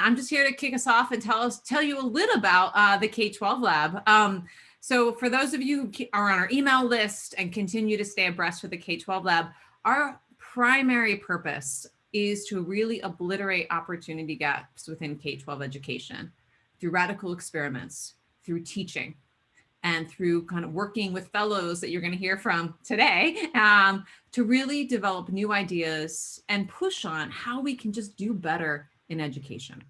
I'm just here to kick us off and tell you a little about the K12 lab. So for those of you who are on our email list and continue to stay abreast with the K12 lab, our primary purpose is to really obliterate opportunity gaps within K12 education through radical experiments, through teaching, and through kind of working with fellows that you're going to hear from today to really develop new ideas and push on how we can just do better in education,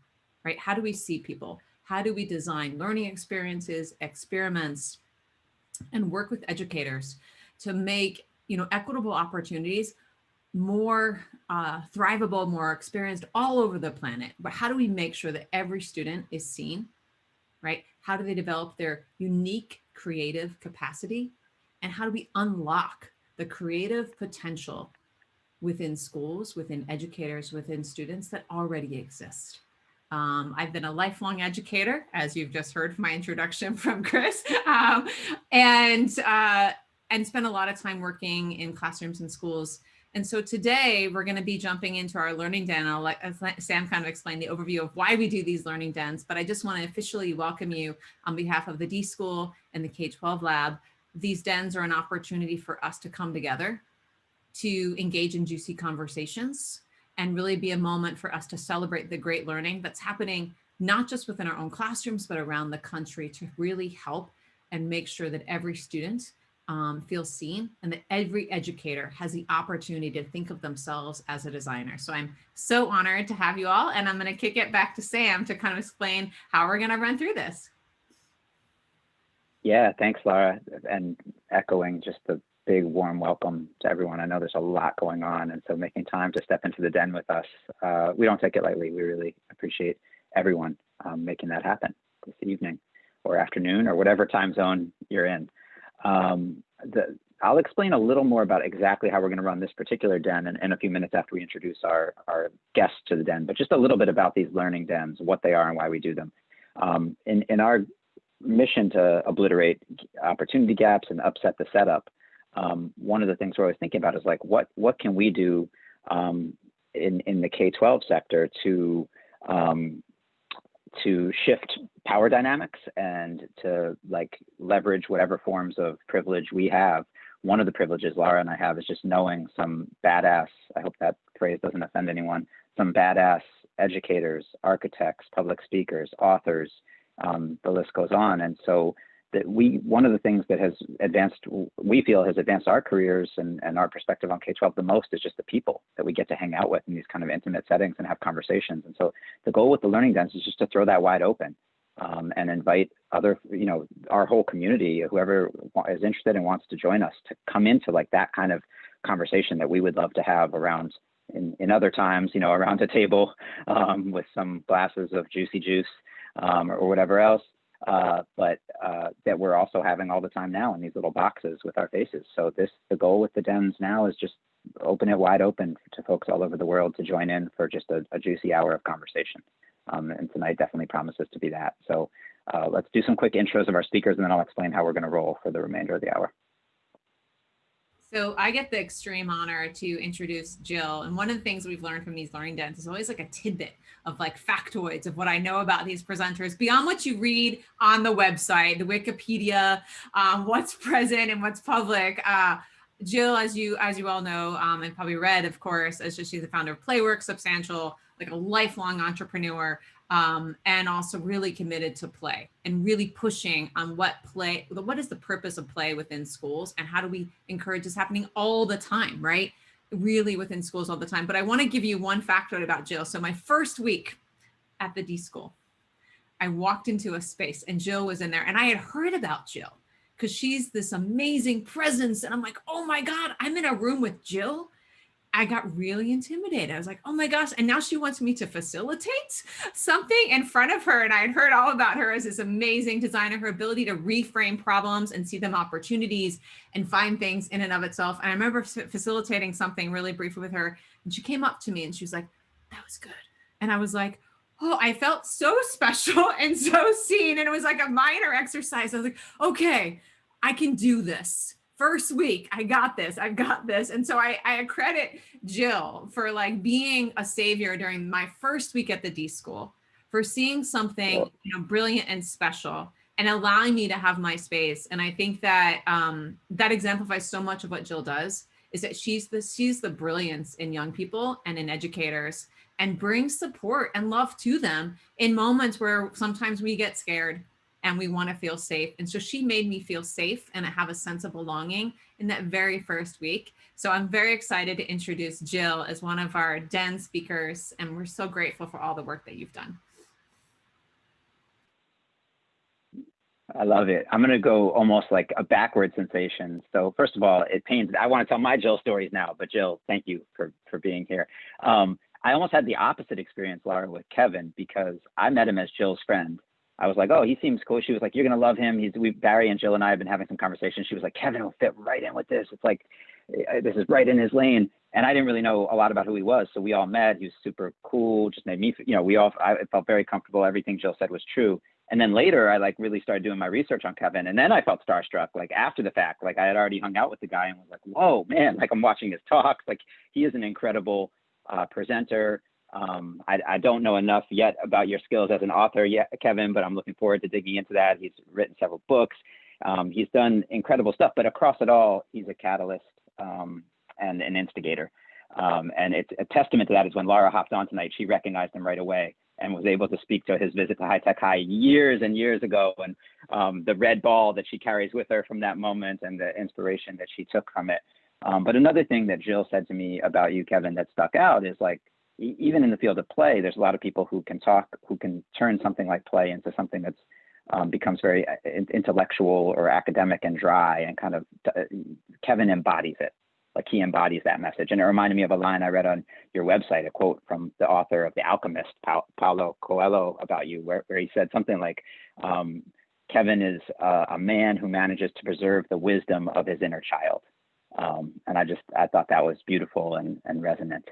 right? How do we see people? How do we design learning experiences, experiments, and work with educators to make, equitable opportunities more thrivable, more experienced all over the planet? But how do we make sure that every student is seen, right? How do they develop their unique creative capacity? And how do we unlock the creative potential within schools, within educators, within students that already exist? I've been a lifelong educator, as you've just heard from my introduction from Chris, and spent a lot of time working in classrooms and schools. And so today we're going to be jumping into our learning den. I'll let Sam kind of explain the overview of why we do these learning dens, but I just want to officially welcome you on behalf of the D.school and the K12 lab. These dens are an opportunity for us to come together to engage in juicy conversations and really be a moment for us to celebrate the great learning that's happening, not just within our own classrooms, but around the country, to really help and make sure that every student feels seen and that every educator has the opportunity to think of themselves as a designer. So I'm so honored to have you all, and I'm going to kick it back to Sam to kind of explain how we're going to run through this. Yeah, thanks, Laura, and echoing just the big warm welcome to everyone. I know there's a lot going on, and so making time to step into the den with us, we don't take it lightly. We really appreciate everyone making that happen this evening or afternoon or whatever time zone you're in. I'll explain a little more about exactly how we're going to run this particular den in a few minutes after we introduce our guests to the den, but just a little bit about these learning dens, what they are and why we do them. In our mission to obliterate opportunity gaps and upset the setup, one of the things we're always thinking about is like, what can we do in the K-12 sector to shift power dynamics and to like leverage whatever forms of privilege we have. One of the privileges Laura and I have is just knowing some badass, I hope that phrase doesn't offend anyone, some badass educators, architects, public speakers, authors, the list goes on. And so that one of the things that has advanced, we feel has advanced our careers and our perspective on K-12 the most is just the people that we get to hang out with in these kind of intimate settings and have conversations. And so the goal with the learning dens is just to throw that wide open and invite other, our whole community, whoever is interested and wants to join us, to come into like that kind of conversation that we would love to have around in other times, around a table with some glasses of juicy juice or whatever else. But that we're also having all the time now in these little boxes with our faces. So the goal with the dens now is just open it wide open to folks all over the world to join in for just a juicy hour of conversation. And tonight definitely promises to be that. So let's do some quick intros of our speakers, and then I'll explain how we're going to roll for the remainder of the hour. So I get the extreme honor to introduce Jill. And one of the things we've learned from these learning dens is always like a tidbit of like factoids of what I know about these presenters beyond what you read on the website, the Wikipedia, what's present and what's public. Jill, as you all know, and probably read, of course, as she's the founder of Playworks, substantial, like a lifelong entrepreneur, and also really committed to play and really pushing on what is the purpose of play within schools and how do we encourage this happening all the time, right? Really within schools all the time. But I want to give you one factoid about Jill. So my first week at the D.school, I walked into a space and Jill was in there, and I had heard about Jill because she's this amazing presence. And I'm like, oh my God, I'm in a room with Jill. I got really intimidated. I was like, oh my gosh. And now she wants me to facilitate something in front of her. And I had heard all about her as this amazing designer, her ability to reframe problems and see them opportunities and find things in and of itself. And I remember facilitating something really briefly with her. And she came up to me and she was like, that was good. And I was like, oh, I felt so special and so seen. And it was like a minor exercise. I was like, okay, I can do this. First week, I got this, I've got this. And so I credit Jill for like being a savior during my first week at the D.school, for seeing something, brilliant and special and allowing me to have my space. And I think that that exemplifies so much of what Jill does, is that she's the brilliance in young people and in educators, and brings support and love to them in moments where sometimes we get scared and we want to feel safe. And so she made me feel safe and have a sense of belonging in that very first week. So I'm very excited to introduce Jill as one of our Den speakers, and we're so grateful for all the work that you've done. I love it. I'm going to go almost like a backward sensation. So first of all, it pains. I want to tell my Jill stories now, but Jill, thank you for being here. I almost had the opposite experience, Laura, with Kevin, because I met him as Jill's friend. I was like, oh, he seems cool. She was like, you're going to love him. Barry and Jill and I have been having some conversations. She was like, Kevin will fit right in with this. It's like, this is right in his lane. And I didn't really know a lot about who he was. So we all met. He was super cool. Just made me, I felt very comfortable. Everything Jill said was true. And then later I like really started doing my research on Kevin. And then I felt starstruck, like after the fact, like I had already hung out with the guy and was like, whoa, man, like I'm watching his talks. Like he is an incredible presenter. I don't know enough yet about your skills as an author yet, Kevin, but I'm looking forward to digging into that. He's written several books. He's done incredible stuff, but across it all, he's a catalyst and an instigator. And it's a testament to that is when Laura hopped on tonight, she recognized him right away and was able to speak to his visit to High Tech High years and years ago, and the red ball that she carries with her from that moment and the inspiration that she took from it. But another thing that Jill said to me about you, Kevin, that stuck out is like, even in the field of play, there's a lot of people who can turn something like play into something that's becomes very intellectual or academic and dry, and kind of Kevin embodies it. Like he embodies that message. And it reminded me of a line I read on your website, a quote from the author of The Alchemist, Paulo Coelho, about you, where he said something like, Kevin is a man who manages to preserve the wisdom of his inner child. And I thought that was beautiful and resonant.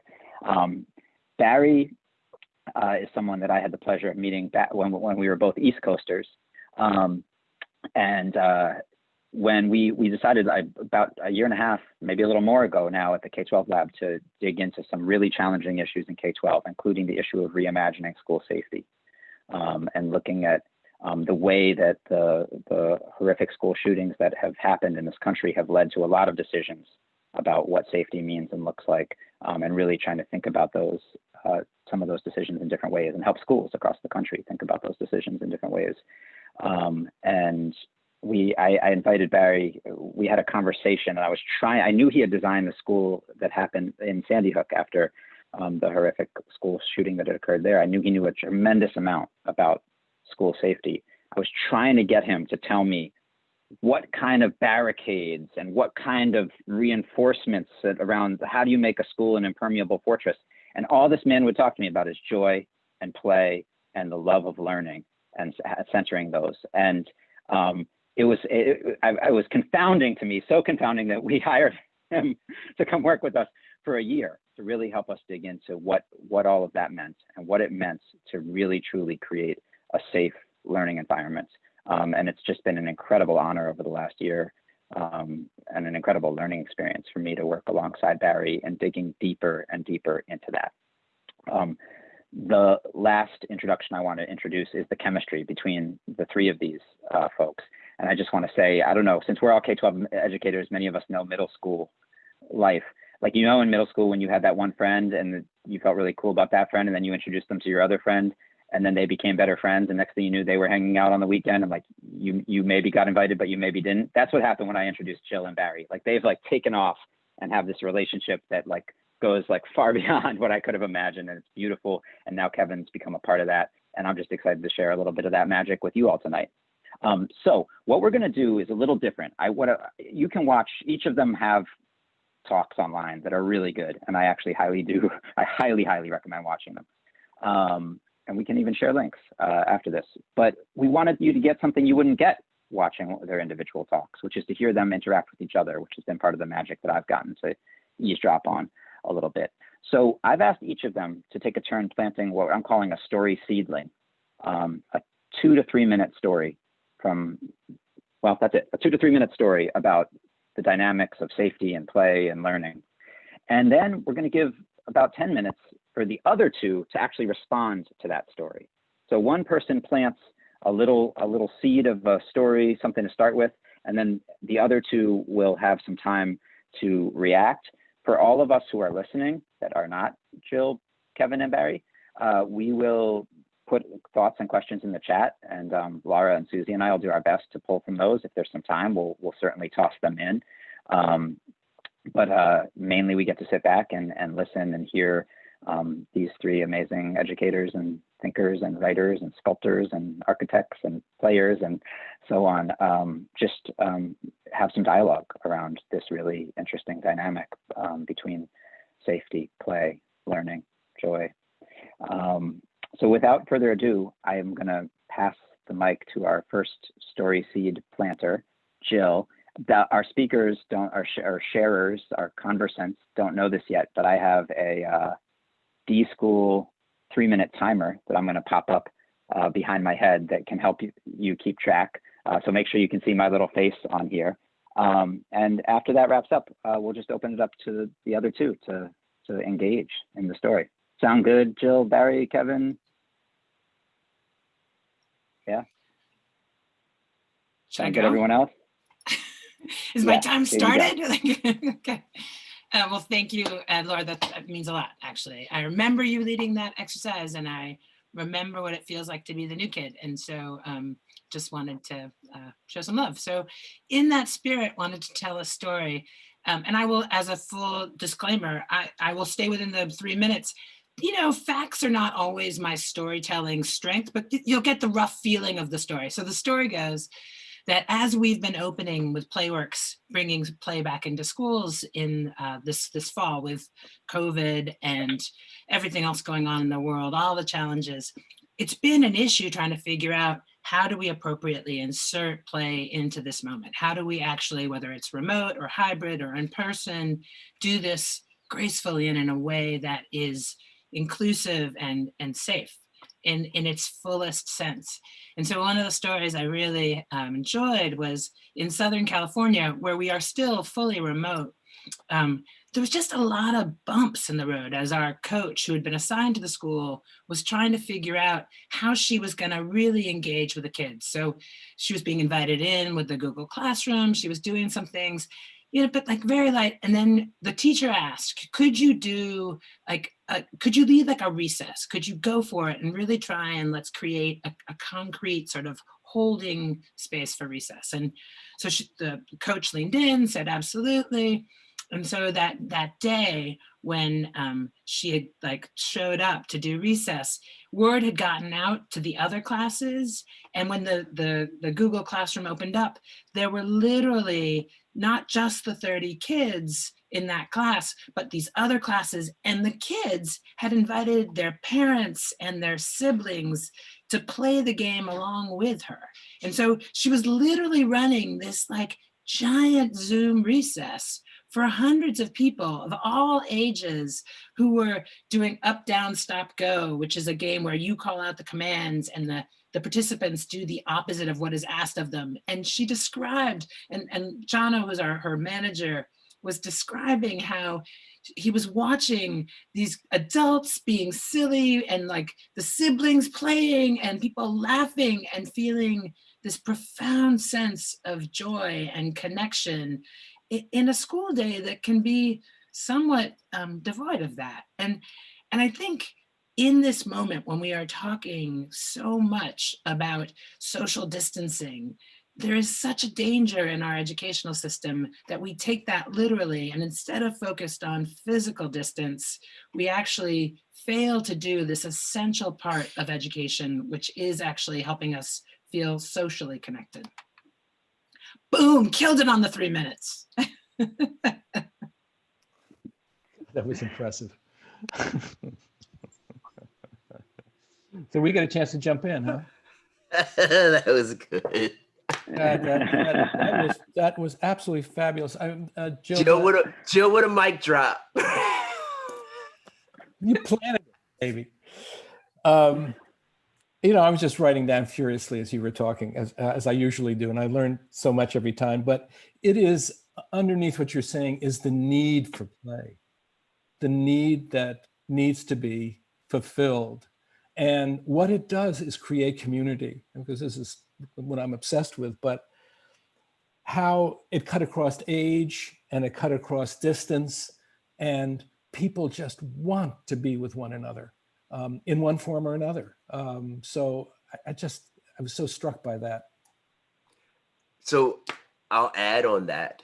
Barry is someone that I had the pleasure of meeting back when we were both East Coasters. When we decided about a year and a half, maybe a little more ago now at the K12 lab, to dig into some really challenging issues in K12, including the issue of reimagining school safety, and looking at the way that the horrific school shootings that have happened in this country have led to a lot of decisions about what safety means and looks like, and really trying to think about those, some of those decisions in different ways, and help schools across the country think about those decisions in different ways. I invited Barry. We had a conversation, and I knew he had designed the school that happened in Sandy Hook after the horrific school shooting that had occurred there. I knew he knew a tremendous amount about school safety. I was trying to get him to tell me what kind of barricades and what kind of reinforcements around how do you make a school an impermeable fortress. And all this man would talk to me about is joy and play and the love of learning and centering those. And it was confounding to me, so confounding that we hired him to come work with us for a year to really help us dig into what all of that meant and what it meant to really truly create a safe learning environment. And it's just been an incredible honor over the last year, and an incredible learning experience for me to work alongside Barry and digging deeper and deeper into that. The last introduction I want to introduce is the chemistry between the three of these folks. And I just want to say, I don't know, since we're all K12 educators, many of us know middle school life. Like, in middle school when you had that one friend and you felt really cool about that friend, and then you introduced them to your other friend, and then they became better friends, and next thing you knew, they were hanging out on the weekend, and like you maybe got invited, but you maybe didn't. That's what happened when I introduced Jill and Barry. Like, they've like taken off and have this relationship that like goes like far beyond what I could have imagined, and it's beautiful. And now Kevin's become a part of that, and I'm just excited to share a little bit of that magic with you all tonight. So what we're going to do is a little different. You can watch, each of them have talks online that are really good, and I actually highly recommend watching them. And we can even share links after this. But we wanted you to get something you wouldn't get watching their individual talks, which is to hear them interact with each other, which has been part of the magic that I've gotten to eavesdrop on a little bit. So I've asked each of them to take a turn planting what I'm calling a story seedling, a 2 to 3 minute story that's it, a 2 to 3 minute story about the dynamics of safety and play and learning. And then we're going to give about 10 minutes for the other two to actually respond to that story. So one person plants a little seed of a story, something to start with, and then the other two will have some time to react. For all of us who are listening that are not Jill, Kevin, and Barry, we will put thoughts and questions in the chat, and Laura and Susie and I will do our best to pull from those. If there's some time, we'll certainly toss them in. But mainly we get to sit back and listen and hear these three amazing educators and thinkers and writers and sculptors and architects and players and so on, just have some dialogue around this really interesting dynamic between safety, play, learning, joy. So without further ado, I am going to pass the mic to our first story seed planter, Jill. Our speakers our sharers, our conversants don't know this yet, but I have a d.school 3-minute timer that I'm going to pop up behind my head that can help you keep track. So make sure you can see my little face on here. And after that wraps up, we'll just open it up to the other two to engage in the story. Sound good, Jill, Barry, Kevin? Yeah. Should I Sound go? good, everyone else? Is my time here you go. started? Okay. Well, thank you, Laura. That means a lot, actually. I remember you leading that exercise, and I remember what it feels like to be the new kid. And so just wanted to show some love. So in that spirit, wanted to tell a story. And I will, as a full disclaimer, I will stay within the 3 minutes. You know, facts are not always my storytelling strength, but you'll get the rough feeling of the story. So the story goes that as we've been opening with Playworks, bringing play back into schools in this fall with COVID and everything else going on in the world, all the challenges, it's been an issue trying to figure out how do we appropriately insert play into this moment? How do we actually, whether it's remote or hybrid or in person, do this gracefully and in a way that is inclusive and safe in its fullest sense. And so one of the stories I really enjoyed was in Southern California, where we are still fully remote. There was just a lot of bumps in the road as our coach, who had been assigned to the school, was trying to figure out how she was going to really engage with the kids. So she was being invited in with the Google Classroom. She was doing some things, you know, but like very light. And then the teacher asked, could you do like, could you lead like a recess? Could you go for it and really try and let's create a concrete sort of holding space for recess? And so the coach leaned in, said, absolutely. And so that day when she had like showed up to do recess, word had gotten out to the other classes. And when the Google Classroom opened up, there were literally not just the 30 kids in that class, but these other classes, and the kids had invited their parents and their siblings to play the game along with her. And so she was literally running this like giant Zoom recess for hundreds of people of all ages who were doing up, down, stop, go, which is a game where you call out the commands and the participants do the opposite of what is asked of them. And she described, and Jana was her manager, was describing how he was watching these adults being silly and like the siblings playing and people laughing and feeling this profound sense of joy and connection in a school day that can be somewhat devoid of that. And I think in this moment when we are talking so much about social distancing, there is such a danger in our educational system that we take that literally, and instead of focused on physical distance, we actually fail to do this essential part of education, which is actually helping us feel socially connected. Boom, killed it on the 3 minutes. That was impressive. So we get a chance to jump in, huh? That was good. That was absolutely fabulous. Jill, Jill with a mic drop. you planted it, baby. You know, I was just writing down furiously as you were talking, as I usually do, and I learn so much every time. But it is underneath what you're saying is the need for play, the need that needs to be fulfilled. And what it does is create community, because this is what I'm obsessed with, but how it cut across age and it cut across distance, and people just want to be with one another in one form or another. So I was so struck by that. So I'll add on that.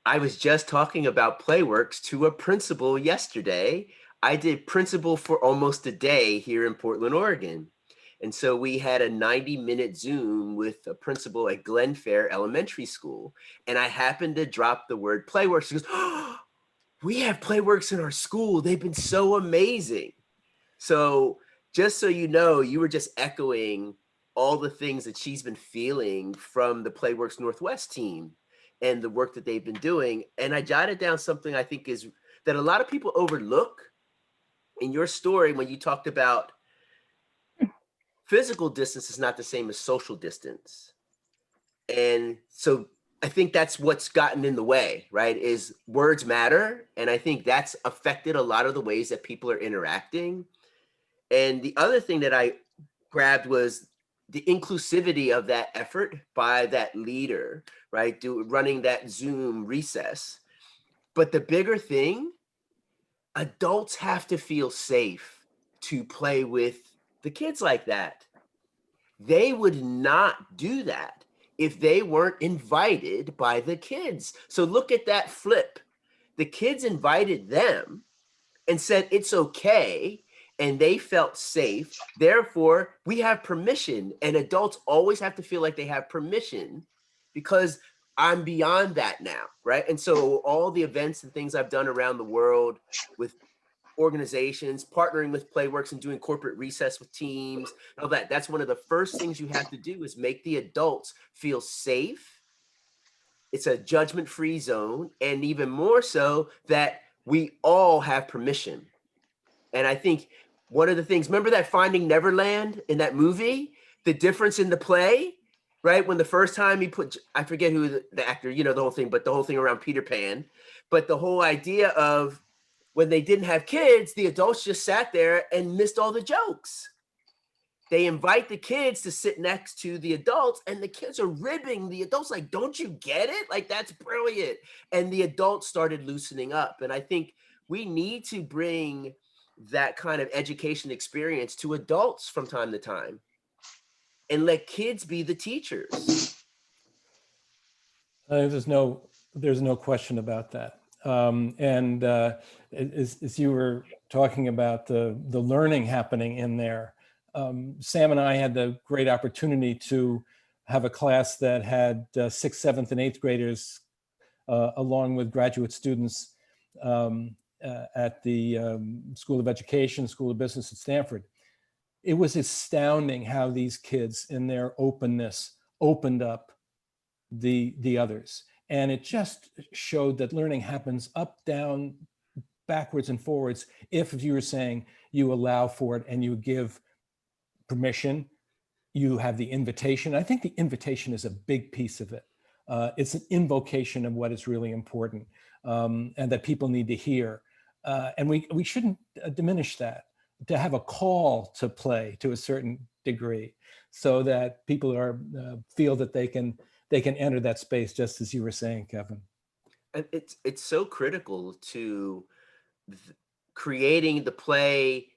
I was just talking about Playworks to a principal yesterday. I did principal for almost a day here in Portland, Oregon. And so we had a 90-minute Zoom with a principal at Glenfair Elementary School. And I happened to drop the word Playworks. She goes, "Oh, we have Playworks in our school. They've been so amazing." So just so you know, you were just echoing all the things that she's been feeling from the Playworks Northwest team and the work that they've been doing. And I jotted down something I think is that a lot of people overlook in your story when you talked about physical distance is not the same as social distance. And so I think that's what's gotten in the way, right? Is words matter. And I think that's affected a lot of the ways that people are interacting. And the other thing that I grabbed was the inclusivity of that effort by that leader, right? Running that Zoom recess. But the bigger thing, adults have to feel safe to play with the kids like that. They would not do that if they weren't invited by the kids. So look at that flip. The kids invited them and said, it's okay. And they felt safe. Therefore, we have permission. And adults always have to feel like they have permission because I'm beyond that now, right? And so all the events and things I've done around the world with organizations, partnering with Playworks and doing corporate recess with teams, and all that, that's one of the first things you have to do is make the adults feel safe. It's a judgment-free zone. And even more so that we all have permission. And I think one of the things, remember that Finding Neverland in that movie, the difference in the play, right? When the first time he put, I forget who the actor, you know, the whole thing, but the whole thing around Peter Pan, but the whole idea of when they didn't have kids, the adults just sat there and missed all the jokes. They invite the kids to sit next to the adults and the kids are ribbing the adults like, don't you get it? Like, that's brilliant. And the adults started loosening up. And I think we need to bring that kind of education experience to adults from time to time and let kids be the teachers. There's no question about that. And as you were talking about the learning happening in there, Sam and I had the great opportunity to have a class that had 6th, 7th, and 8th graders, along with graduate students at the School of Education, School of Business at Stanford. It was astounding how these kids in their openness opened up the others. And it just showed that learning happens up, down, backwards, and forwards. If you were saying you allow for it and you give permission, you have the invitation. I think the invitation is a big piece of it. It's an invocation of what is really important and that people need to hear. And we shouldn't diminish that, to have a call to play to a certain degree so that people are feel that they can enter that space, just as you were saying, Kevin. And it's so critical to creating the play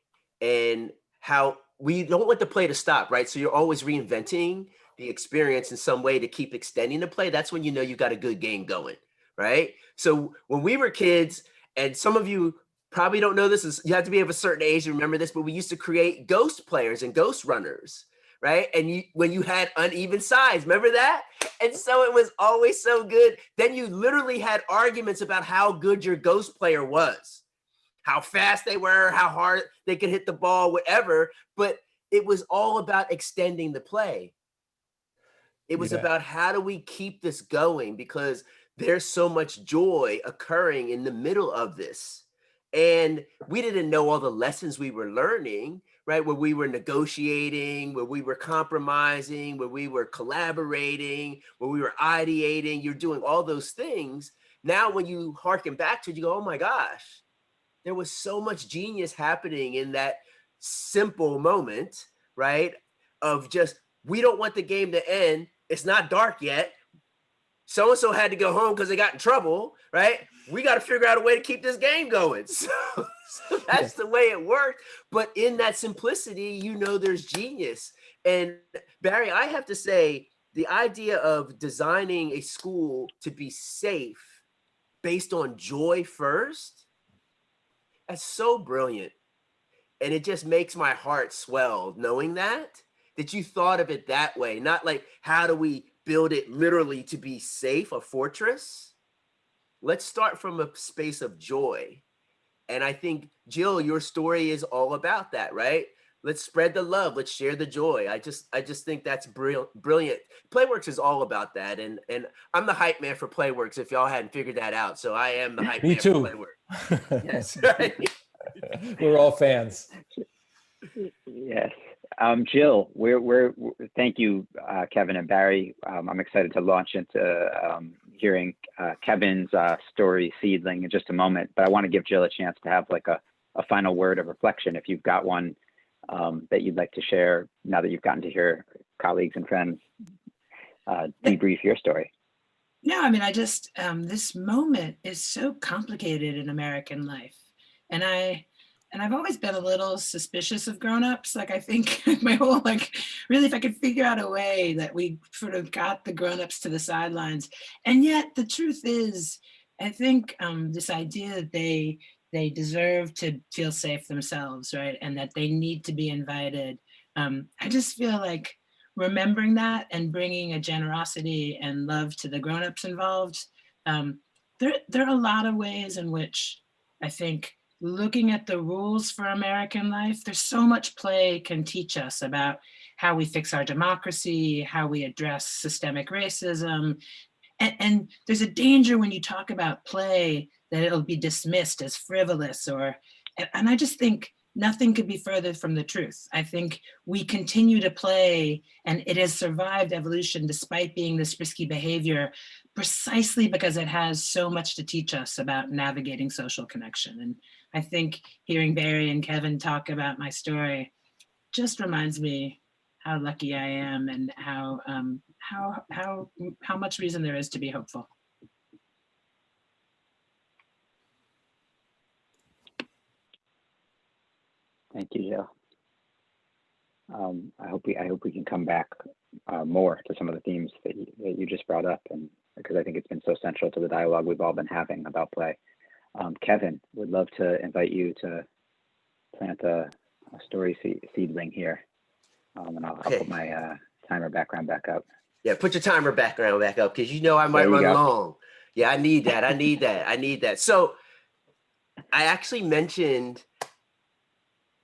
and how we don't want the play to stop, right? So you're always reinventing the experience in some way to keep extending the play. That's when you know you got a good game going, right? So when we were kids, and some of you probably don't know this, is you have to be of a certain age to remember this, but we used to create ghost players and ghost runners, right? And when you had uneven sides, remember that? And so it was always so good. Then you literally had arguments about how good your ghost player was, how fast they were, how hard they could hit the ball, whatever. But it was all about extending the play. It was about how do we keep this going, because there's so much joy occurring in the middle of this. And we didn't know all the lessons we were learning, right? Where we were negotiating, where we were compromising, where we were collaborating, where we were ideating. You're doing all those things. Now, when you hearken back to it, you go, oh my gosh, there was so much genius happening in that simple moment, right? Of just, we don't want the game to end. It's not dark yet. So-and-so had to go home because they got in trouble, right? We got to figure out a way to keep this game going. So that's the way it worked. But in that simplicity, there's genius. And Barry, I have to say, the idea of designing a school to be safe based on joy first, that's so brilliant. And it just makes my heart swell knowing that you thought of it that way. Not like, how do we build it literally to be safe, a fortress? Let's start from a space of joy. And I think, Jill, your story is all about that, right? Let's spread the love. Let's share the joy. I just think that's brilliant. Playworks is all about that. And I'm the hype man for Playworks, if y'all hadn't figured that out. So I am the hype Me man too. for Playworks. Yes, right. We're all fans. Yes. Jill, thank you, Kevin and Barry. I'm excited to launch into hearing Kevin's story, Seedling, in just a moment, but I want to give Jill a chance to have like a final word of reflection, if you've got one that you'd like to share now that you've gotten to hear colleagues and friends debrief your story. No, I mean, I just, this moment is so complicated in American life. And I've always been a little suspicious of grown-ups. Like, I think my whole, really, if I could figure out a way that we sort of got the grown-ups to the sidelines. And yet the truth is, I think this idea that they deserve to feel safe themselves, right? And that they need to be invited. I just feel like remembering that and bringing a generosity and love to the grown-ups involved. There are a lot of ways in which I think looking at the rules for American life, there's so much play can teach us about how we fix our democracy, how we address systemic racism. And there's a danger when you talk about play that it'll be dismissed as frivolous and I just think nothing could be further from the truth. I think we continue to play and it has survived evolution despite being this risky behavior precisely because it has so much to teach us about navigating social connection. And I think hearing Barry and Kevin talk about my story just reminds me how lucky I am and how much reason there is to be hopeful. Thank you, Jill. I hope we can come back more to some of the themes that you just brought up, and because I think it's been so central to the dialogue we've all been having about play. Kevin, would love to invite you to plant a story seedling here, and I'll put my timer background back up. Yeah, put your timer background back up because I might run long. Yeah, I need that. So I actually mentioned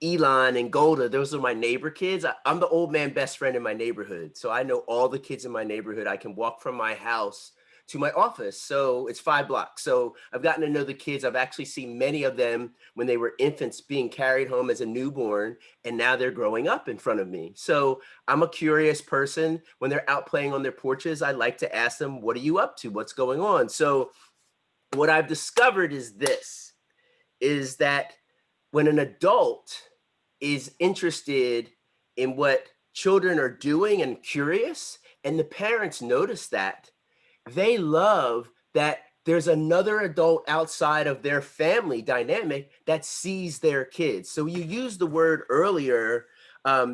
Elon and Golda. Those are my neighbor kids. I'm the old man best friend in my neighborhood. So I know all the kids in my neighborhood. I can walk from my house to my office. So it's 5 blocks. So I've gotten to know the kids. I've actually seen many of them when they were infants being carried home as a newborn, and now they're growing up in front of me. So I'm a curious person. When they're out playing on their porches, I like to ask them, what are you up to? What's going on? So what I've discovered is that when an adult is interested in what children are doing and curious, and the parents notice that, they love that there's another adult outside of their family dynamic that sees their kids. So you used the word earlier,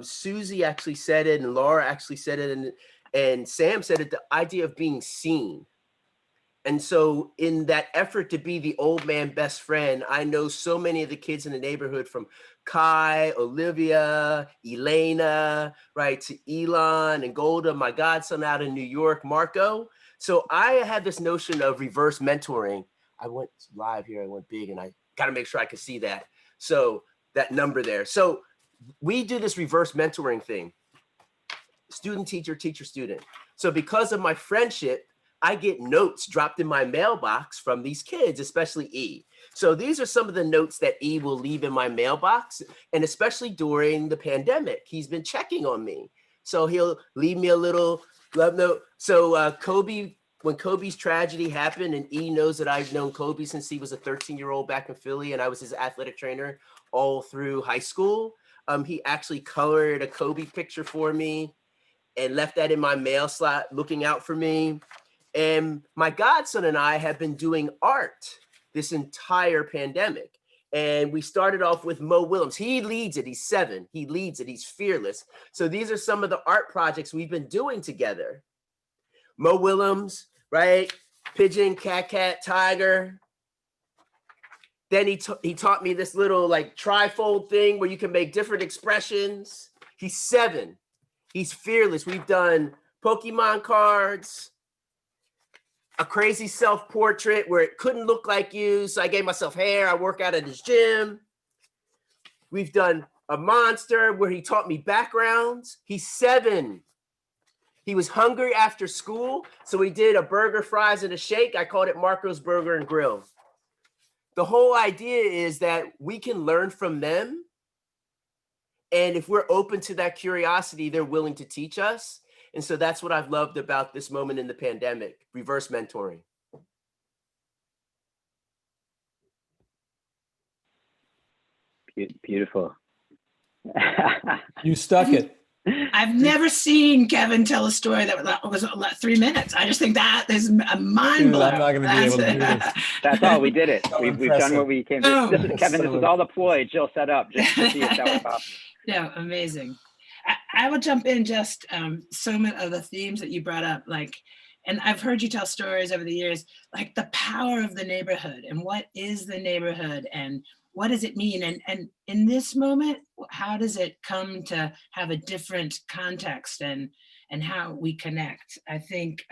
Susie actually said it, and Laura actually said it, and Sam said it, the idea of being seen. And so in that effort to be the old man best friend, I know so many of the kids in the neighborhood, from Kai, Olivia, Elena, right, to Elon and Golda, my godson out in New York, Marco. So I had this notion of reverse mentoring. I went live here, I went big, and I got to make sure I could see that. So that number there. So we do this reverse mentoring thing. Student, teacher, teacher, student. So because of my friendship, I get notes dropped in my mailbox from these kids, especially E. So these are some of the notes that E will leave in my mailbox, and especially during the pandemic, he's been checking on me. So he'll leave me a little love note. So Kobe, when Kobe's tragedy happened, and E knows that I've known Kobe since he was a 13-year-old back in Philly, and I was his athletic trainer all through high school. he actually colored a Kobe picture for me and left that in my mail slot looking out for me. And my godson and I have been doing art this entire pandemic. And we started off with Mo Willems. He leads it. He's 7. He leads it. He's fearless. So these are some of the art projects we've been doing together. Mo Willems, right? Pigeon, cat, tiger. Then he taught me this little like trifold thing where you can make different expressions. He's 7. He's fearless. We've done Pokemon cards, a crazy self-portrait where it couldn't look like you. So I gave myself hair. I work out at his gym. We've done a monster where he taught me backgrounds. He's 7. He was hungry after school. So we did a burger, fries, and a shake. I called it Marco's Burger and Grill. The whole idea is that we can learn from them. And if we're open to that curiosity, they're willing to teach us. And so that's what I've loved about this moment in the pandemic, reverse mentoring. Beautiful. You stuck it. I've never seen Kevin tell a story that was 3 minutes. I just think that is a mind blower. I'm not going to be able to do this. That's all. We did it. So We've done what we came to. Oh. Kevin, this was all the ploy Jill set up just to see if that was possible. Yeah, amazing. I will jump in just so many of the themes that you brought up, like, and I've heard you tell stories over the years, like the power of the neighborhood and what is the neighborhood and what does it mean? And in this moment, how does it come to have a different context and how we connect? I think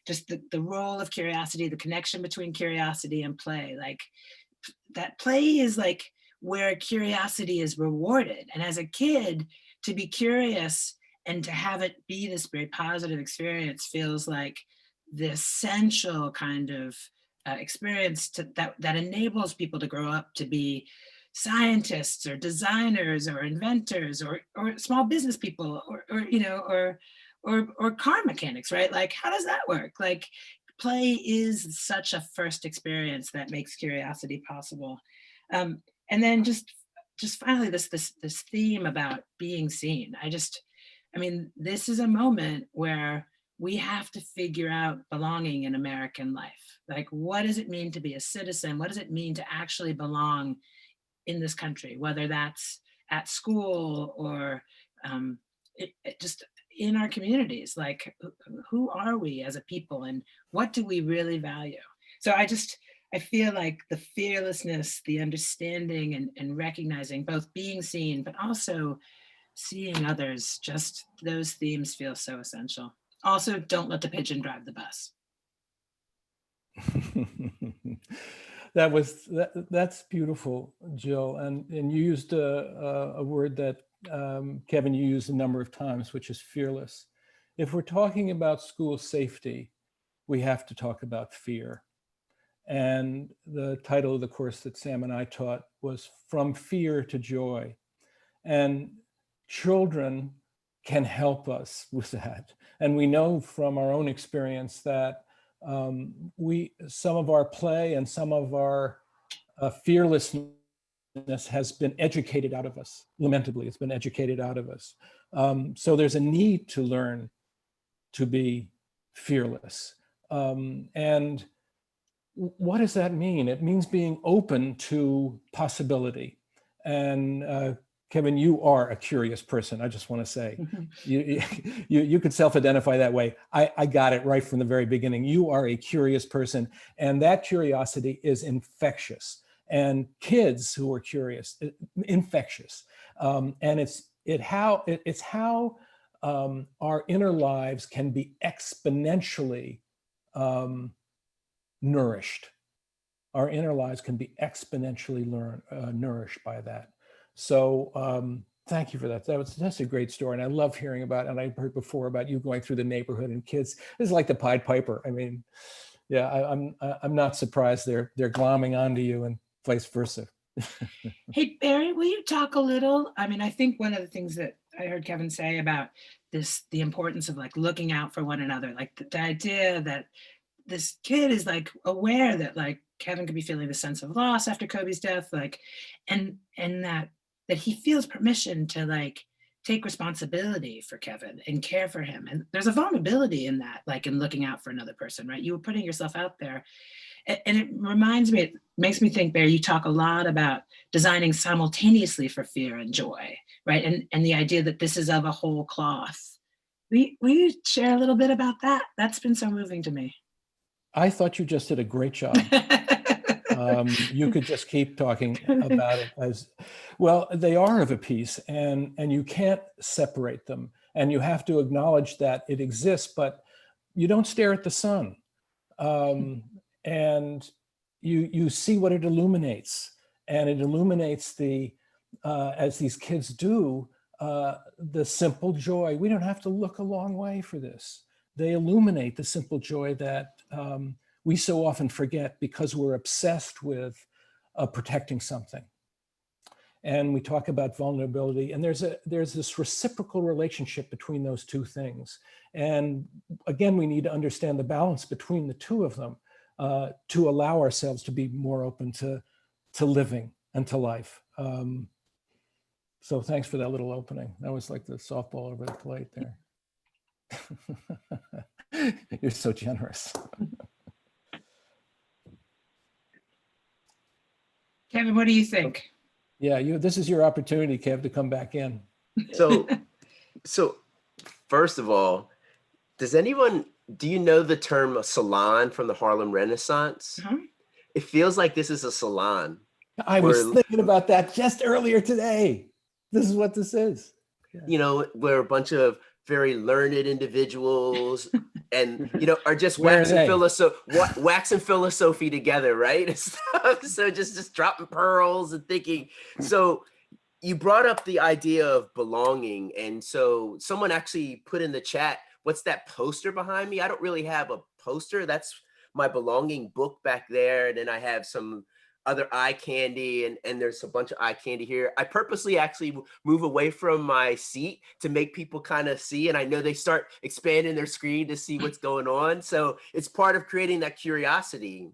just the role of curiosity, the connection between curiosity and play, like that play is like where curiosity is rewarded. And as a kid, to be curious and to have it be this very positive experience feels like the essential kind of experience that enables people to grow up to be scientists or designers or inventors or small business people or car mechanics, right? Like, how does that work? Like, play is such a first experience that makes curiosity possible. And then just finally, this theme about being seen. I mean, this is a moment where we have to figure out belonging in American life. Like, what does it mean to be a citizen? What does it mean to actually belong in this country, whether that's at school or just in our communities? Like, who are we as a people and what do we really value? So I feel like the fearlessness, the understanding and recognizing both being seen, but also seeing others, just those themes feel so essential. Also, don't let the pigeon drive the bus. That's beautiful, Jill. And you used a word that Kevin, you used a number of times, which is fearless. If we're talking about school safety, we have to talk about fear. And the title of the course that Sam and I taught was From Fear to Joy. And children can help us with that. And we know from our own experience that some of our play and some of our fearlessness has been educated out of us. Lamentably, it's been educated out of us. So there's a need to learn to be fearless. And what does that mean? It means being open to possibility. And Kevin, you are a curious person. I just want to say, you could self-identify that way. I got it right from the very beginning. You are a curious person, and that curiosity is infectious. And kids who are curious, infectious. And it's how our inner lives can be exponentially nourished. Our inner lives can be exponentially nourished by that. So thank you for that. That's a great story. And I love hearing about it. And I heard before about you going through the neighborhood and kids. It's like the Pied Piper. I mean, yeah, I'm not surprised they're glomming onto you and vice versa. Hey, Barry, will you talk a little? I mean, I think one of the things that I heard Kevin say about the importance of like looking out for one another, like the idea that this kid is like aware that like Kevin could be feeling the sense of loss after Kobe's death, like, and that that he feels permission to like take responsibility for Kevin and care for him. And there's a vulnerability in that, like in looking out for another person, right? You were putting yourself out there. And it reminds me, it makes me think, Bear, you talk a lot about designing simultaneously for fear and joy, right? And the idea that this is of a whole cloth. Will you share a little bit about that? That's been so moving to me. I thought you just did a great job. You could just keep talking about it as well. They are of a piece, and you can't separate them. And you have to acknowledge that it exists, but you don't stare at the sun. And you see what it illuminates, and it illuminates the, as these kids do, the simple joy. We don't have to look a long way for this. They illuminate the simple joy that we so often forget because we're obsessed with protecting something. And we talk about vulnerability, and there's this reciprocal relationship between those two things. And again, we need to understand the balance between the two of them to allow ourselves to be more open to living and to life. So thanks for that little opening. That was like the softball over the plate there. You're so generous. Kevin, what do you think? Yeah, this is your opportunity, Kev, to come back in. So first of all, do you know the term salon from the Harlem Renaissance? Uh-huh. It feels like this is a salon. I was thinking about that just earlier today. This is what this is. Yeah. You know, where a bunch of very learned individuals and, you know, are just Where are waxing philosophy together, right? And stuff. So just dropping pearls and thinking. So you brought up the idea of belonging. And so someone actually put in the chat, what's that poster behind me? I don't really have a poster. That's my belonging book back there. And then I have some other eye candy, and there's a bunch of eye candy here. I purposely actually move away from my seat to make people kind of see, and I know they start expanding their screen to see what's going on. So it's part of creating that curiosity,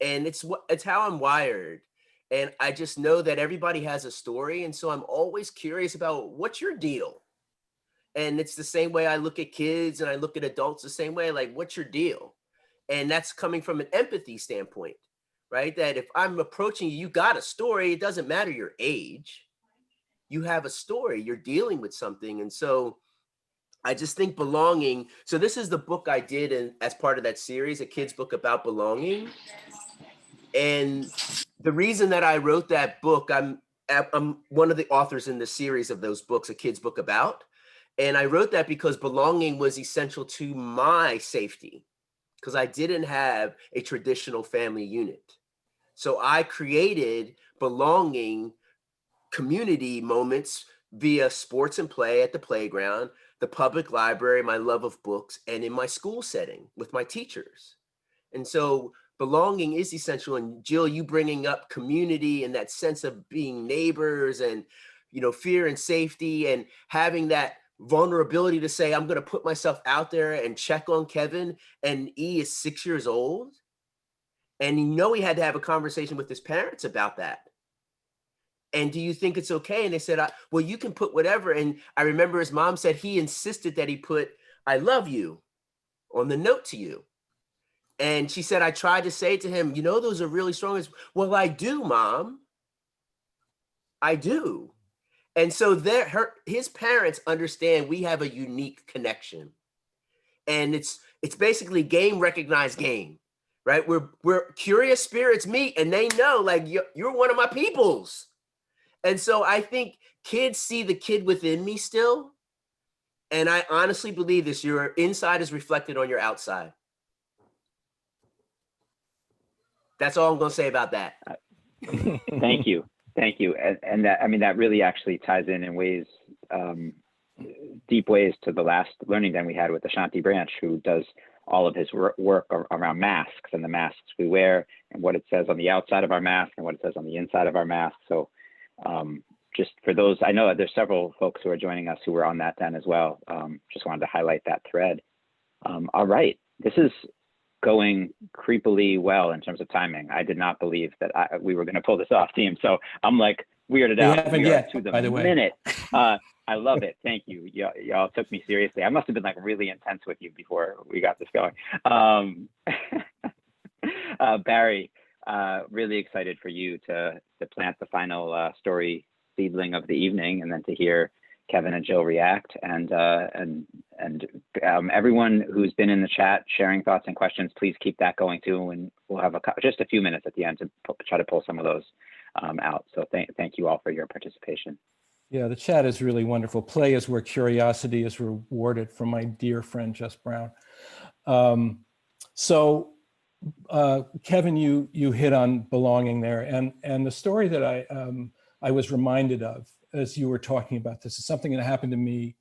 and it's how I'm wired. And I just know that everybody has a story, and so I'm always curious about what's your deal. And it's the same way I look at kids and I look at adults the same way, like, what's your deal? And that's coming from an empathy standpoint. Right? That if I'm approaching you, you got a story. It doesn't matter your age. You have a story. You're dealing with something. And so I just think belonging. So this is the book I did as part of that series, a kid's book about belonging. And the reason that I wrote that book, I'm one of the authors in the series of those books, a kid's book about. And I wrote that because belonging was essential to my safety, because I didn't have a traditional family unit. So I created belonging community moments via sports and play at the playground, the public library, my love of books, and in my school setting with my teachers. And so belonging is essential. And Jill, you bringing up community and that sense of being neighbors and, you know, fear and safety and having that vulnerability to say, I'm going to put myself out there and check on Kevin. And E is 6 years old. And you know, he had to have a conversation with his parents about that. And do you think it's okay? And they said, well, you can put whatever. And I remember his mom said he insisted that he put, I love you on the note to you. And she said, I tried to say to him, you know, those are really strong. Well, I do, Mom. I do. And so his parents understand we have a unique connection. And it's basically game recognized game. Right? We're curious spirits meet, and they know, like, you're one of my peoples. And so I think kids see the kid within me still. And I honestly believe this, your inside is reflected on your outside. That's all I'm going to say about that. Thank you. Thank you. And that, I mean, that really actually ties in ways, deep ways to the last learning den we had with Ashanti Branch, who does all of his work around masks and the masks we wear and what it says on the outside of our mask and what it says on the inside of our mask. So just for those, I know there's several folks who are joining us who were on that den as well. Just wanted to highlight that thread. All right, this is going creepily well in terms of timing. I did not believe that we were going to pull this off, team. So I'm like weirded We out. haven't We are yet, to the by the way. minute. I love it. Thank you. Y'all took me seriously. I must have been like really intense with you before we got this going. Barry, really excited for you to plant the final story seedling of the evening, and then to hear Kevin and Jill react, and everyone who's been in the chat sharing thoughts and questions, please keep that going too, and we'll have just a few minutes at the end to try to pull some of those out. So thank you all for your participation. Yeah, the chat is really wonderful. Play is where curiosity is rewarded, from my dear friend Jess Brown. Kevin, you hit on belonging there, and the story that I was reminded of as you were talking about this is something that happened to me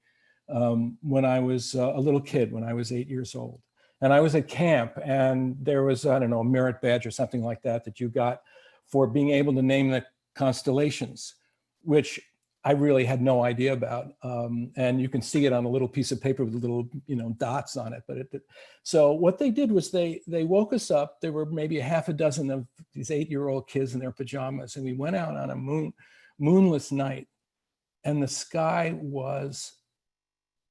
when I was a little kid, when I was 8 years old. And I was at camp, and there was, I don't know, a merit badge or something like that you got for being able to name the constellations, which I really had no idea about. And you can see it on a little piece of paper with little, dots on it. So what they did was they woke us up. There were maybe a half a dozen of these 8-year-old kids in their pajamas, and we went out on a moonless night, and the sky was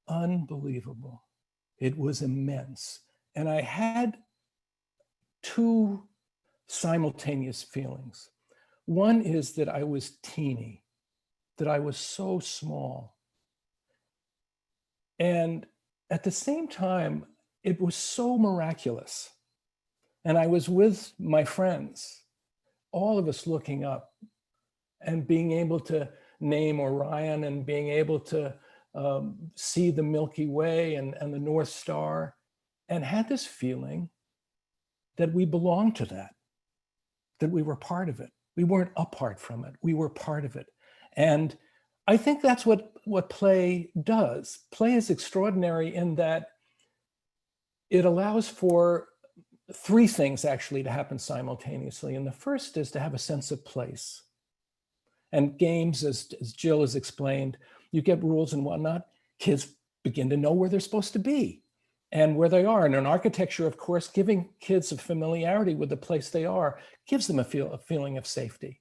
unbelievable. It was immense. And I had two simultaneous feelings. One is that I was teeny, that I was so small. And at the same time, it was so miraculous. And I was with my friends, all of us looking up and being able to name Orion, and being able to see the Milky Way and the North Star, and had this feeling that we belonged to that we were part of it. We weren't apart from it. We were part of it. And I think that's what play does. Play is extraordinary in that it allows for three things actually to happen simultaneously. And the first is to have a sense of place. And games, as Jill has explained, you get rules and whatnot. Kids begin to know where they're supposed to be and where they are. And in architecture, of course, giving kids a familiarity with the place they are gives them a feeling of safety.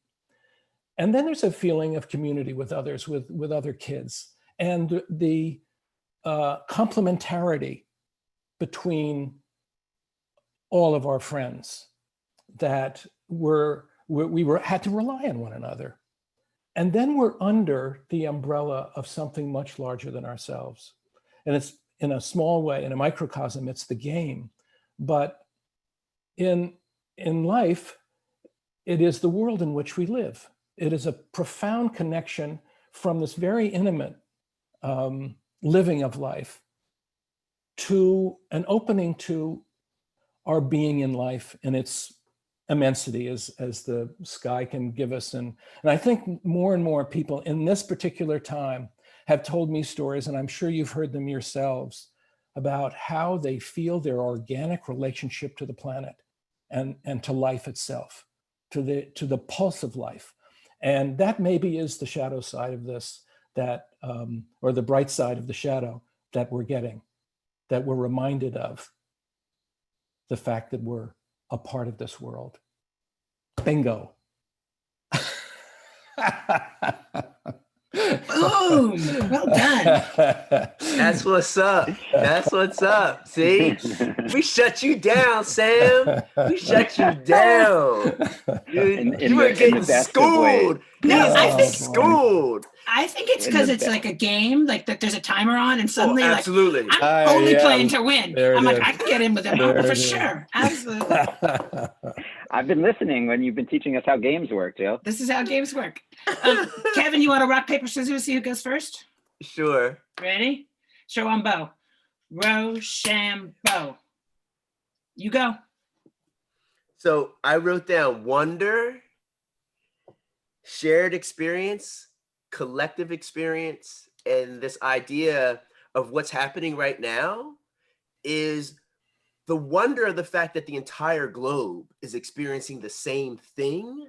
And then there's a feeling of community with others, with other kids. And the complementarity between all of our friends, that we had to rely on one another. And then we're under the umbrella of something much larger than ourselves. And it's, in a small way, in a microcosm, it's the game. But in life, it is the world in which we live. It is a profound connection from this very intimate living of life to an opening to our being in life and its immensity as the sky can give us. And I think more and more people in this particular time have told me stories, and I'm sure you've heard them yourselves, about how they feel their organic relationship to the planet and to life itself, to the pulse of life. And that maybe is the shadow side of this, that or the bright side of the shadow that we're getting, that we're reminded of the fact that we're a part of this world. Bingo. Boom! Well done. That's what's up. That's what's up. See, we shut you down, Sam. We shut you down. You were getting schooled. No, I think schooled. I think it's because it's like a game, like that there's a timer on, and suddenly, absolutely. like, I'm only yeah, playing to win. I'm like, is. I can get in with them for sure. Absolutely. I've been listening when you've been teaching us how games work, Jill. This is how games work. Kevin, you want to rock, paper, scissors, see who goes first? Sure. Ready? Rochambeau. Rochambeau. You go. So I wrote down wonder, shared experience, collective experience, and this idea of what's happening right now is the wonder of the fact that the entire globe is experiencing the same thing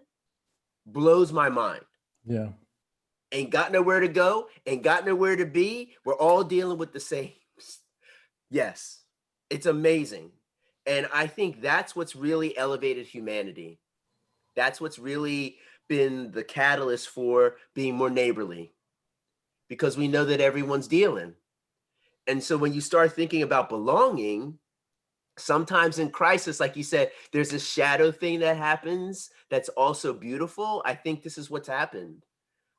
blows my mind. Yeah. Ain't got nowhere to go, ain't got nowhere to be. We're all dealing with the same. Yes, it's amazing. And I think that's what's really elevated humanity. That's what's really been the catalyst for being more neighborly, because we know that everyone's dealing. And so when you start thinking about belonging, sometimes in crisis, like you said, there's a shadow thing that happens that's also beautiful. I think this is what's happened.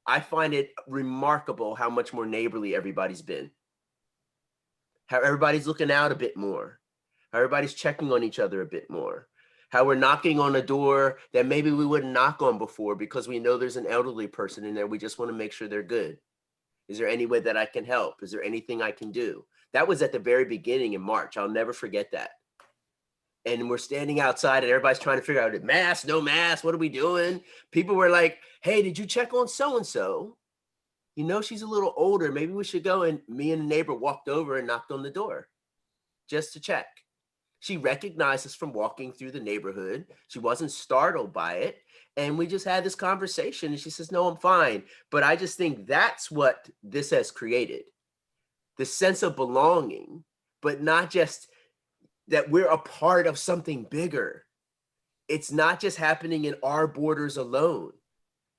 I find it remarkable how much more neighborly everybody's been, how everybody's looking out a bit more, how everybody's checking on each other a bit more, how we're knocking on a door that maybe we wouldn't knock on before because we know there's an elderly person in there. We just want to make sure they're good. Is there any way that I can help? Is there anything I can do? That was at the very beginning in March. I'll never forget that. And we're standing outside and everybody's trying to figure out, mask, no mask, what are we doing? People were like, hey, did you check on so-and-so? You know, she's a little older. Maybe we should go. And me and the neighbor walked over and knocked on the door just to check. She recognized us from walking through the neighborhood. She wasn't startled by it. And we just had this conversation and she says, no, I'm fine. But I just think that's what this has created. The sense of belonging, but not just that we're a part of something bigger. It's not just happening in our borders alone.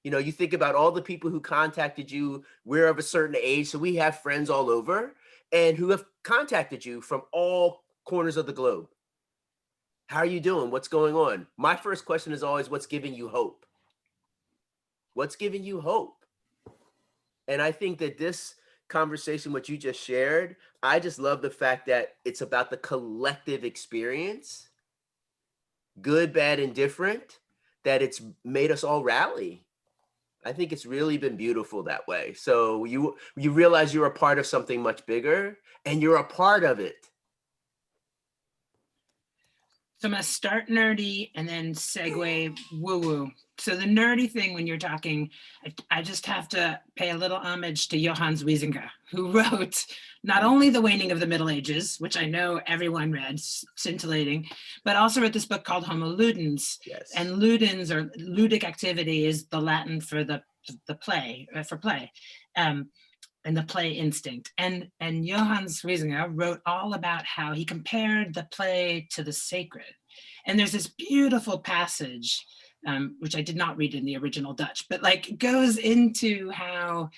You know, you think about all the people who contacted you, we're of a certain age, so we have friends all over and who have contacted you from all corners of the globe. How are you doing? What's going on? My first question is always, what's giving you hope? What's giving you hope? And I think that this conversation, what you just shared, I just love the fact that it's about the collective experience, good, bad, and different, that it's made us all rally. I think it's really been beautiful that way. So you realize you're a part of something much bigger and you're a part of it. So I'm going to start nerdy and then segue woo-woo. So the nerdy thing, when you're talking, I just have to pay a little homage to Johannes Huizinga, who wrote not only The Waning of the Middle Ages, which I know everyone read, scintillating, but also wrote this book called Homo Ludens. Yes. And ludens, or ludic activity, is the Latin for the play, for play. And the play instinct. And Johannes Huizinga wrote all about how he compared the play to the sacred. And there's this beautiful passage, which I did not read in the original Dutch, but like goes into how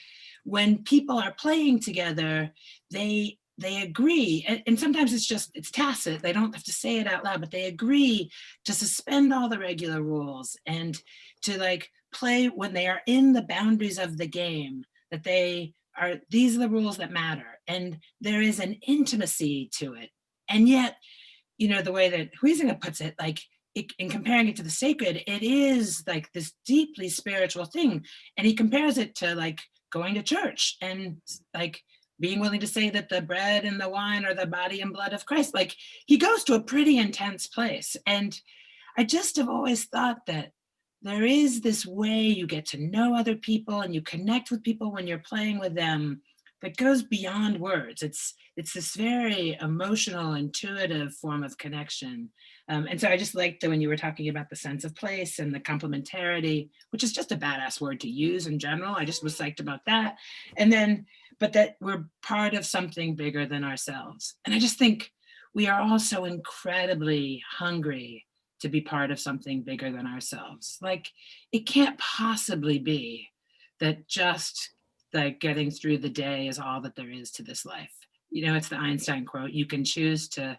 when people are playing together, they agree, and sometimes it's tacit, they don't have to say it out loud, but they agree to suspend all the regular rules and to like play when they are in the boundaries of the game, that these are the rules that matter. And there is an intimacy to it. And yet, you know, the way that Huizinga puts it, like in comparing it to the sacred, it is like this deeply spiritual thing. And he compares it to like going to church and like being willing to say that the bread and the wine are the body and blood of Christ. Like he goes to a pretty intense place. And I just have always thought that there is this way you get to know other people and you connect with people when you're playing with them that goes beyond words. It's this very emotional, intuitive form of connection. And so I just liked that when you were talking about the sense of place and the complementarity, which is just a badass word to use in general. I just was psyched about that. And then, but that we're part of something bigger than ourselves. And I just think we are all so incredibly hungry to be part of something bigger than ourselves. Like it can't possibly be that just like getting through the day is all that there is to this life. You know, it's the Einstein quote, you can choose to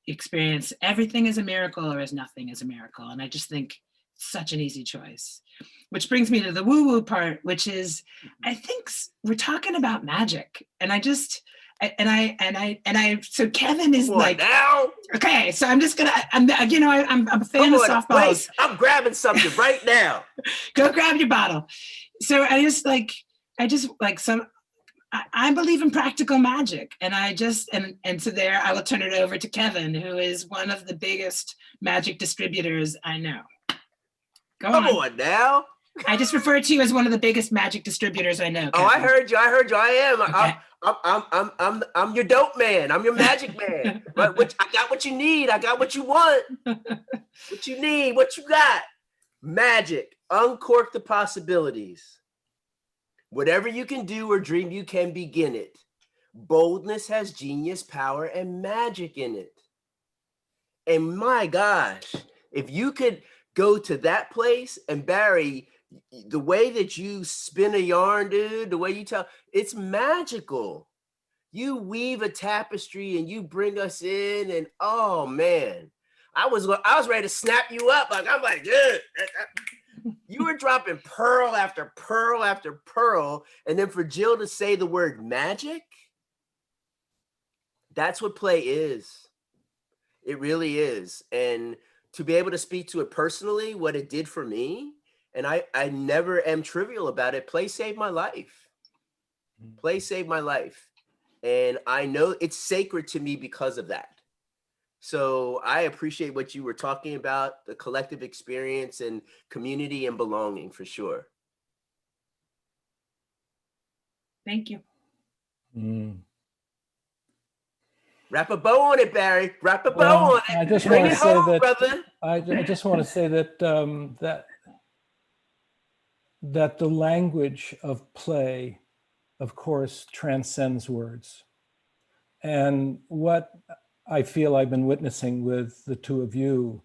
experience everything as a miracle or as nothing as a miracle. And I just think such an easy choice, which brings me to the woo-woo part, which is, I think we're talking about magic. And so Kevin is like, now. Okay, so I'm just gonna, I'm a fan of softballs. Wait, I'm grabbing something right now. Go grab your bottle. So I believe in practical magic, and and so there I will turn it over to Kevin, who is one of the biggest magic distributors I know. Come on now. I just referred to you as one of the biggest magic distributors I know. Kevin. Oh, I heard you. I am. Okay. I'm your dope man. I'm your magic man. But I got what you need. I got what you want. What you need. What you got. Magic. Uncork the possibilities. Whatever you can do or dream, you can begin it. Boldness has genius, power, and magic in it. And my gosh, if you could go to that place, and Barry, the way that you spin a yarn, dude, the way you tell, it's magical. You weave a tapestry and you bring us in, and oh man, I was ready to snap you up. Like I'm like, yeah. You were dropping pearl after pearl after pearl, and then for Jill to say the word magic, that's what play is. It really is. And to be able to speak to it personally, what it did for me, and I never am trivial about it. Play saved my life. Play saved my life. And I know it's sacred to me because of that. So I appreciate what you were talking about, the collective experience and community and belonging for sure. Thank you. Mm. Wrap a bow on it, Barry. Wrap a bow Well, on it. I just Bring want it to say home, that brother. I just want to say that that the language of play, of course, transcends words. And what I feel I've been witnessing with the two of you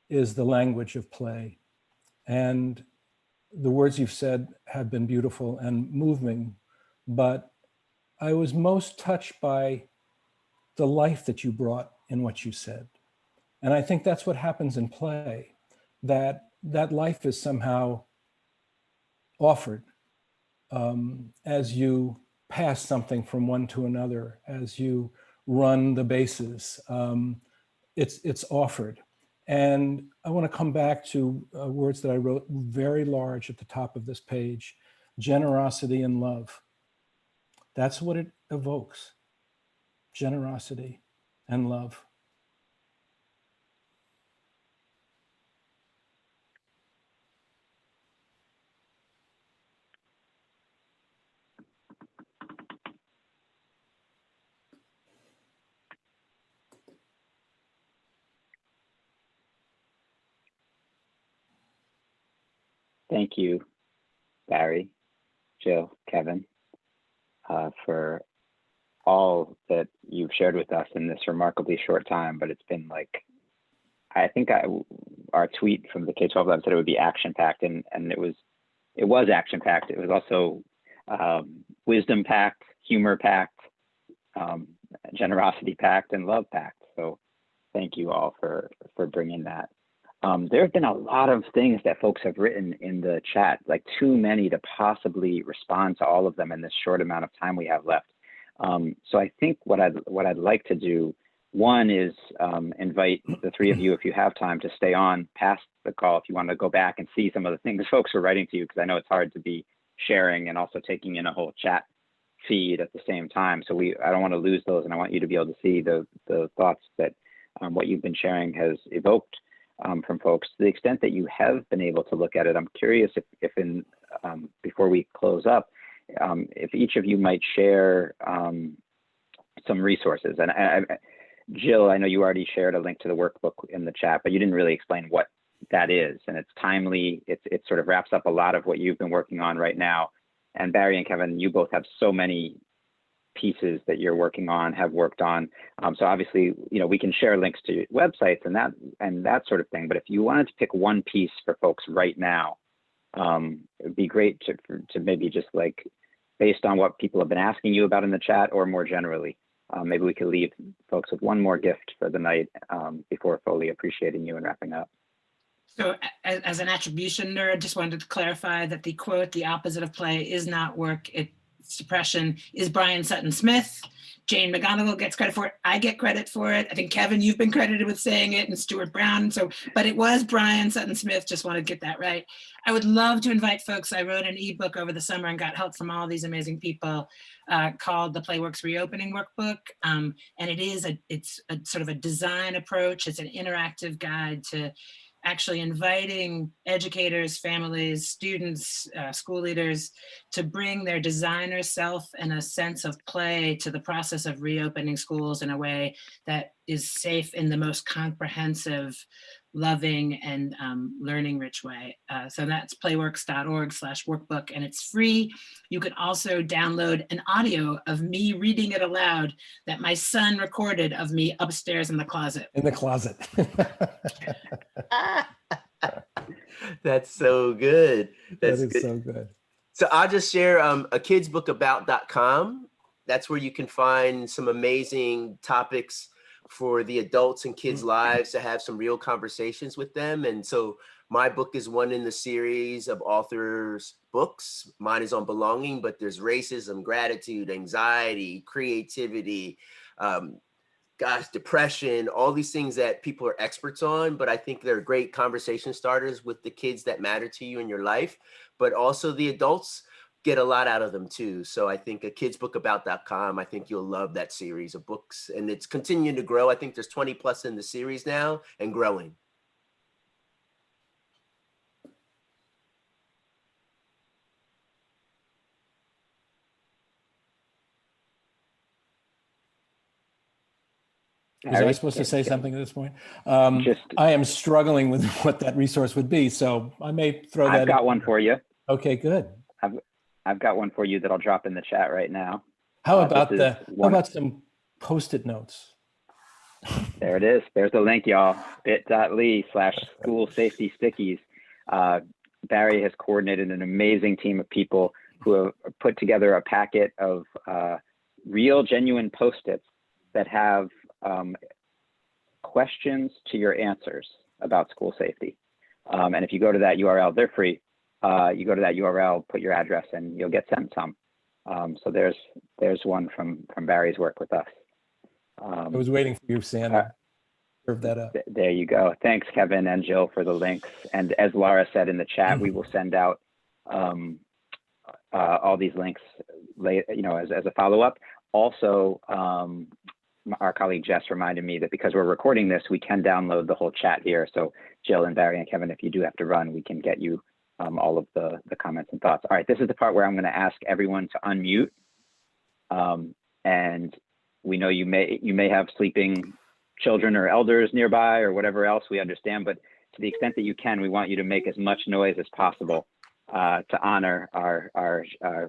is the language of play. And the words you've said have been beautiful and moving, but I was most touched by the life that you brought in what you said. And I think that's what happens in play, that life is somehow offered as you pass something from one to another, as you run the bases, it's offered. And I want to come back to words that I wrote very large at the top of this page: generosity and love. That's what it evokes: generosity and love. Thank you, Barry, Jill, Kevin, for all that you've shared with us in this remarkably short time. But it's been like, I think our tweet from the K12 Lab said it would be action-packed, and it was action-packed. It was also wisdom-packed, humor-packed, generosity-packed, and love-packed. So thank you all for bringing that. There have been a lot of things that folks have written in the chat, like too many to possibly respond to all of them in this short amount of time we have left. So I think what I'd like to do, one is invite the three of you, if you have time, to stay on past the call if you want to go back and see some of the things folks were writing to you, because I know it's hard to be sharing and also taking in a whole chat feed at the same time. So I don't want to lose those, and I want you to be able to see the thoughts that what you've been sharing has evoked from folks. To the extent that you have been able to look at it, I'm curious if before we close up, if each of you might share some resources. And Jill, I know you already shared a link to the workbook in the chat, but you didn't really explain what that is. And it's timely. It sort of wraps up a lot of what you've been working on right now. And Barry and Kevin, you both have so many pieces that you're working on, have worked on. So obviously, we can share links to websites and that sort of thing. But if you wanted to pick one piece for folks right now, it'd be great to maybe just, like, based on what people have been asking you about in the chat, or more generally, maybe we could leave folks with one more gift for the night before fully appreciating you and wrapping up. So as an attribution nerd, just wanted to clarify that the quote, "The opposite of play is not work, it's suppression," is Brian Sutton Smith. Jane McGonigal gets credit for it. I get credit for it. I think, Kevin, you've been credited with saying it, and Stuart Brown. But it was Brian Sutton Smith. Just want to get that right. I would love to invite folks. I wrote an ebook over the summer and got help from all these amazing people called the Playworks Reopening Workbook. And it's a sort of a design approach. It's an interactive guide to actually inviting educators, families, students, school leaders to bring their designer self and a sense of play to the process of reopening schools in a way that is safe in the most comprehensive, loving, and learning rich way. So that's playworks.org/workbook, and it's free. You can also download an audio of me reading it aloud that my son recorded of me upstairs in the closet. In the closet. That's so good. That That's is good. so good. So I'll just share a kidsbookabout.com. That's where you can find some amazing topics for the adults and kids' lives to have some real conversations with them. And so my book is one in the series of authors' books. Mine is on belonging, but there's racism, gratitude, anxiety, creativity, depression, all these things that people are experts on, but I think they're great conversation starters with the kids that matter to you in your life, but also the adults get a lot out of them too. So I think a kidsbookabout.com, I think you'll love that series of books, and it's continuing to grow. I think there's 20 plus in the series now and growing. Was I supposed to say something at this point? I am struggling with what that resource would be, so I may throw that in. I've got one for you. Okay, good. I've got one for you that I'll drop in the chat right now. How about some Post-it notes? There it is. There's the link, y'all. bit.ly/school safety stickies. Barry has coordinated an amazing team of people who have put together a packet of real, genuine Post-its that have questions to your answers about school safety. And if you go to that URL, they're free. You go to that URL, put your address, and you'll get sent some. So there's one from Barry's work with us. I was waiting for you, Sam. Serve that up. There you go. Thanks, Kevin and Jill, for the links. And as Laura said in the chat, we will send out all these links later, as a follow-up. Also, our colleague Jess reminded me that because we're recording this, we can download the whole chat here. So Jill and Barry and Kevin, if you do have to run, we can get you all of the comments and thoughts. All right, this is the part where I'm going to ask everyone to unmute. And we know you may have sleeping children or elders nearby or whatever else, we understand, but to the extent that you can, we want you to make as much noise as possible to honor our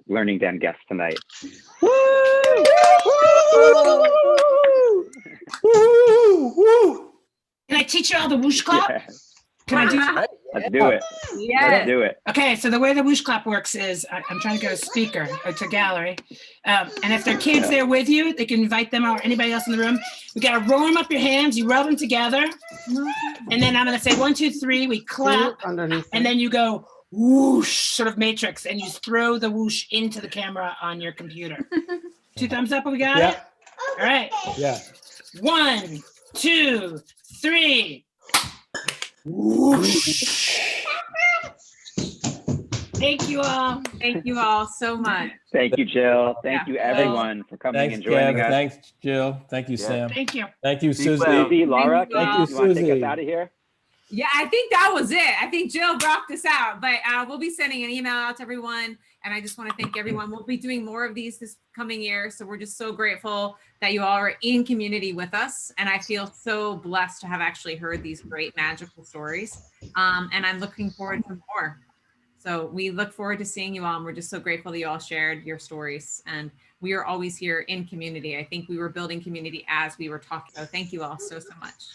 Learning Den guests tonight. Woo! Woo! Woo! Can I teach you all the whoosh clap? Yeah. Can I do? Let's do it. Yes. Let's do it. Okay, so the way the whoosh clap works is I'm trying to go to speaker or to gallery. And if there are kids there with you, they can invite them or anybody else in the room. We got to roll them up your hands. You rub them together. And then I'm going to say 1, 2, 3. We clap. And then you go whoosh, sort of matrix. And you throw the whoosh into the camera on your computer. 2 thumbs up. We got it? All right. Yeah. 1, 2, 3. Whoosh. Thank you all. Thank you all so much. Thank you, Jill. Thank you, everyone, for coming Thanks, and joining Kev. us. Thanks, Jill. Thank you, Yeah. Sam. Thank you. Thank you, Susie. well. Susie, Laura, Thank you, you want to take Susie. us out of here? Yeah, I think that was it. I think Jill rocked us out, but we'll be sending an email out to everyone. And I just want to thank everyone. We'll be doing more of these this coming year. So we're just so grateful that you all are in community with us. And I feel so blessed to have actually heard these great magical stories. And I'm looking forward to more. So we look forward to seeing you all. And we're just so grateful that you all shared your stories. And we are always here in community. I think we were building community as we were talking. So thank you all so much.